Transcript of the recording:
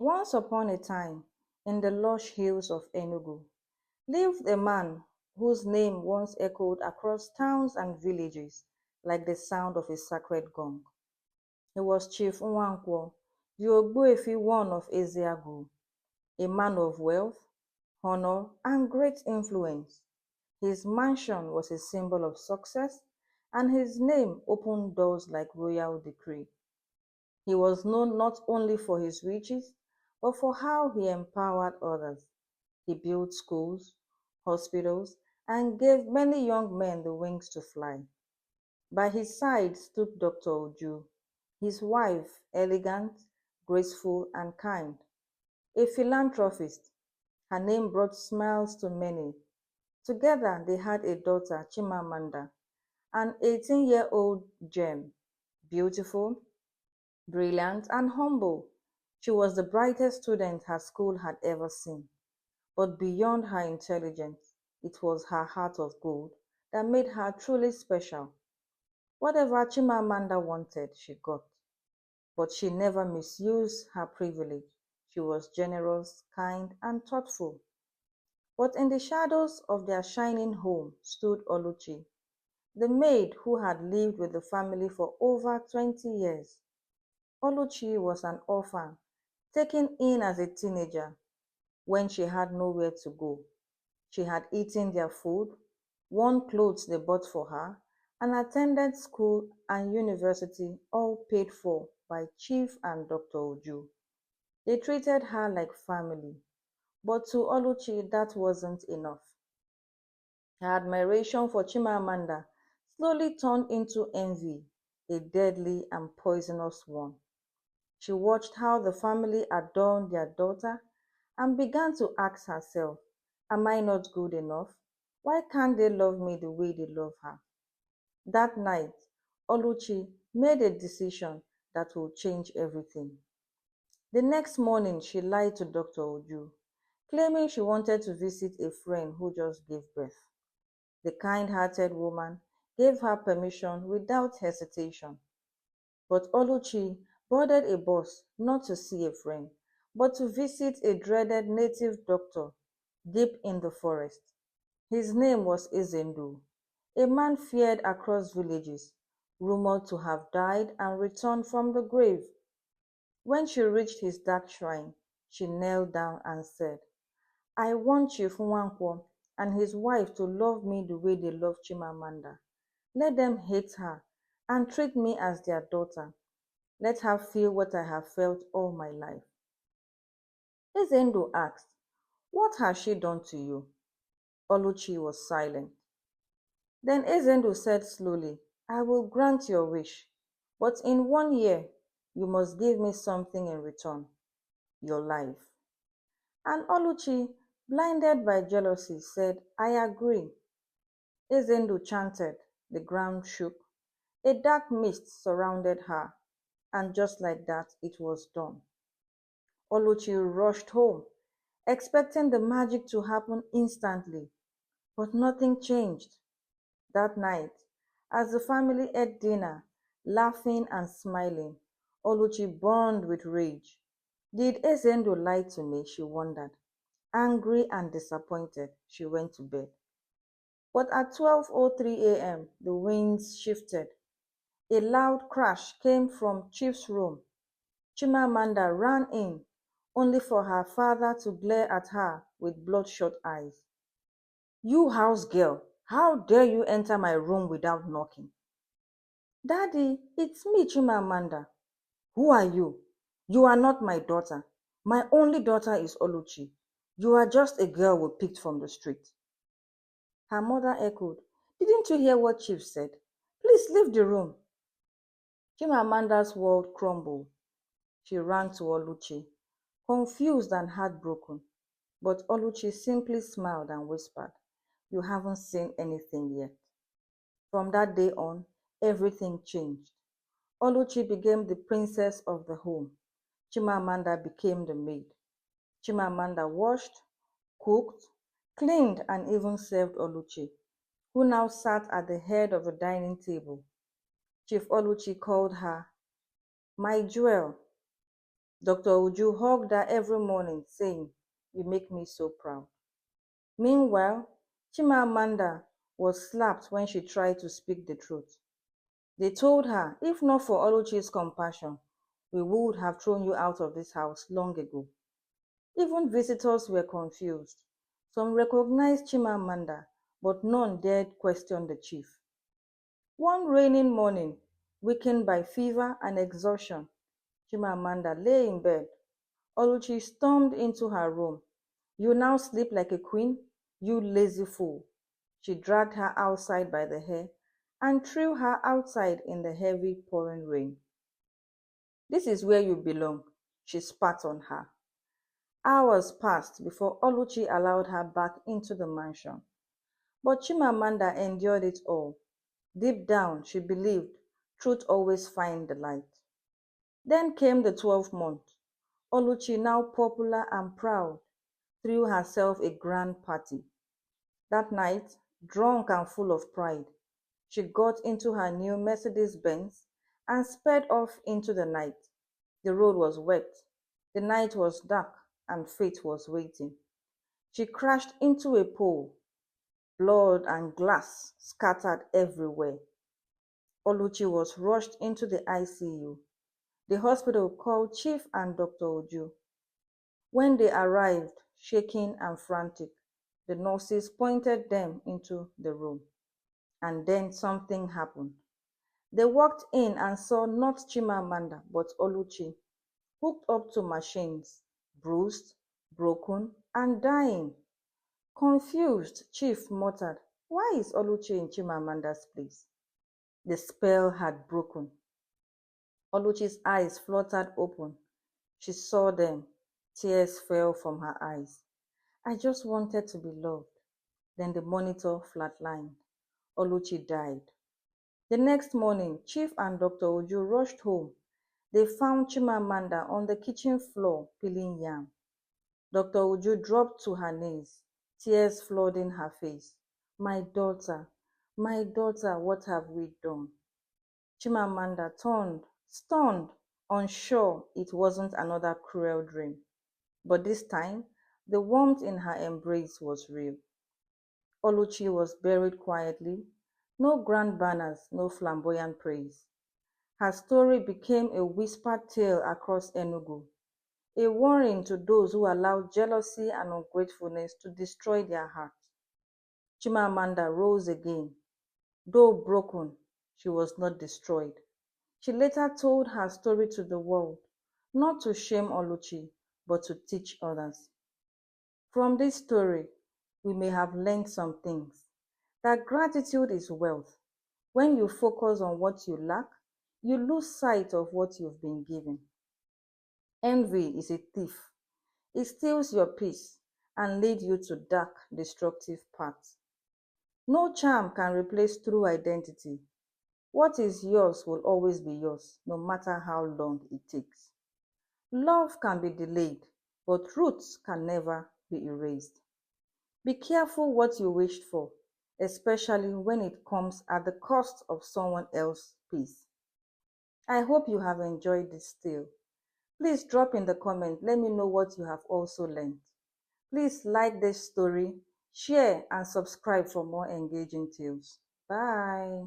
Once upon a time, in the lush hills of Enugu, lived a man whose name once echoed across towns and villages like the sound of a sacred gong. He was Chief Nwankwo, the Ogbuefi one of Ezeagu, a man of wealth, honor, and great influence. His mansion was a symbol of success, and his name opened doors like royal decree. He was known not only for his riches, but for how he empowered others. He built schools, hospitals, and gave many young men the wings to fly. By his side stood Dr. Oju, his wife, elegant, graceful, and kind. A philanthropist, her name brought smiles to many. Together they had a daughter, Chimamanda, an 18-year-old gem, beautiful, brilliant, and humble. She was the brightest student her school had ever seen. But beyond her intelligence, it was her heart of gold that made her truly special. Whatever Chimamanda wanted, she got. But she never misused her privilege. She was generous, kind, and thoughtful. But in the shadows of their shining home stood Oluchi, the maid who had lived with the family for over 20 years. Oluchi was an orphan, taken in as a teenager when she had nowhere to go. She had eaten their food, worn clothes they bought for her, and attended school and university, all paid for by Chief and Dr. Oju. They treated her like family, but to Oluchi that wasn't enough. Her admiration for Chimamanda slowly turned into envy, a deadly and poisonous one. She watched how the family adorned their daughter and began to ask herself, am I not good enough? Why can't they love me the way they love her? That night, Oluchi made a decision that will change everything. The next morning, she lied to Dr. Oju, claiming she wanted to visit a friend who just gave birth. The kind-hearted woman gave her permission without hesitation. But Oluchi boarded a bus not to see a friend, but to visit a dreaded native doctor deep in the forest. His name was Izendu, a man feared across villages, rumored to have died and returned from the grave. When she reached his dark shrine, she knelt down and said, I want Chief Nwankwo and his wife to love me the way they love Chimamanda. Let them hate her and treat me as their daughter. Let her feel what I have felt all my life. Ezendo asked, what has she done to you? Oluchi was silent. Then Ezendo said slowly, I will grant your wish, but in 1 year you must give me something in return, your life. And Oluchi, blinded by jealousy, said, I agree. Ezendo chanted, the ground shook, a dark mist surrounded her, and just like that it was done. Oluchi rushed home, expecting the magic to happen instantly, but nothing changed. That night, as the family ate dinner, laughing and smiling, Oluchi burned with rage. Did Ezendo lie to me? She wondered. Angry and disappointed, she went to bed. But at 12:03 a.m., the winds shifted. A loud crash came from Chief's room. Chimamanda ran in, only for her father to glare at her with bloodshot eyes. You house girl, how dare you enter my room without knocking? Daddy, it's me, Chimamanda. Who are you? You are not my daughter. My only daughter is Oluchi. You are just a girl we picked from the street. Her mother echoed, didn't you hear what Chief said? Please leave the room. Chimamanda's world crumbled. She ran to Oluchi, confused and heartbroken. But Oluchi simply smiled and whispered, you haven't seen anything yet. From that day on, everything changed. Oluchi became the princess of the home. Chimamanda became the maid. Chimamanda washed, cooked, cleaned, and even served Oluchi, who now sat at the head of the dining table. Chief Oluchi called her, my jewel. Dr. Uju hugged her every morning, saying, "You make me so proud." Meanwhile, Chimamanda was slapped when she tried to speak the truth. They told her, "If not for Oluchi's compassion, we would have thrown you out of this house long ago." Even visitors were confused. Some recognized Chimamanda, but none dared question the chief. One rainy morning, weakened by fever and exhaustion, Chimamanda lay in bed. Oluchi stormed into her room. "You now sleep like a queen, you lazy fool." She dragged her outside by the hair and threw her outside in the heavy pouring rain. "This is where you belong," she spat on her. Hours passed before Oluchi allowed her back into the mansion. But Chimamanda endured it all. Deep down, she believed truth always finds the light. Then came the 12th month. Oluchi, now popular and proud, threw herself a grand party. That night, drunk and full of pride, she got into her new Mercedes Benz and sped off into the night. The road was wet, the night was dark, and fate was waiting. She crashed into a pole. Blood and glass scattered everywhere. Oluchi was rushed into the ICU. The hospital called Chief and Dr. Oju. When they arrived, shaking and frantic, the nurses pointed them into the room. And then something happened. They walked in and saw not Chimamanda but Oluchi, hooked up to machines, bruised, broken, and dying. Confused, Chief muttered, "Why is Oluchi in Chimamanda's place?" The spell had broken. Oluchi's eyes fluttered open. She saw them. Tears fell from her eyes. "I just wanted to be loved." Then the monitor flatlined. Oluchi died. The next morning, Chief and Dr. Ojo rushed home. They found Chimamanda on the kitchen floor peeling yam. Dr. Ojo dropped to her knees, tears flooding her face. My daughter, what have we done?" Chimamanda turned, stunned, unsure it wasn't another cruel dream. But this time, the warmth in her embrace was real. Oluchi was buried quietly. No grand banners, no flamboyant praise. Her story became a whispered tale across Enugu, a warning to those who allow jealousy and ungratefulness to destroy their hearts. Chimamanda rose again. Though broken, she was not destroyed. She later told her story to the world, not to shame Oluchi, but to teach others. From this story, we may have learned some things. That gratitude is wealth. When you focus on what you lack, you lose sight of what you've been given. Envy is a thief. It steals your peace and leads you to dark, destructive paths. No charm can replace true identity. What is yours will always be yours, no matter how long it takes. Love can be delayed, but roots can never be erased. Be careful what you wished for, especially when it comes at the cost of someone else's peace. I hope you have enjoyed this tale. Please drop in the comment, let me know what you have also learned. Please like this story, share and subscribe for more engaging tales. Bye.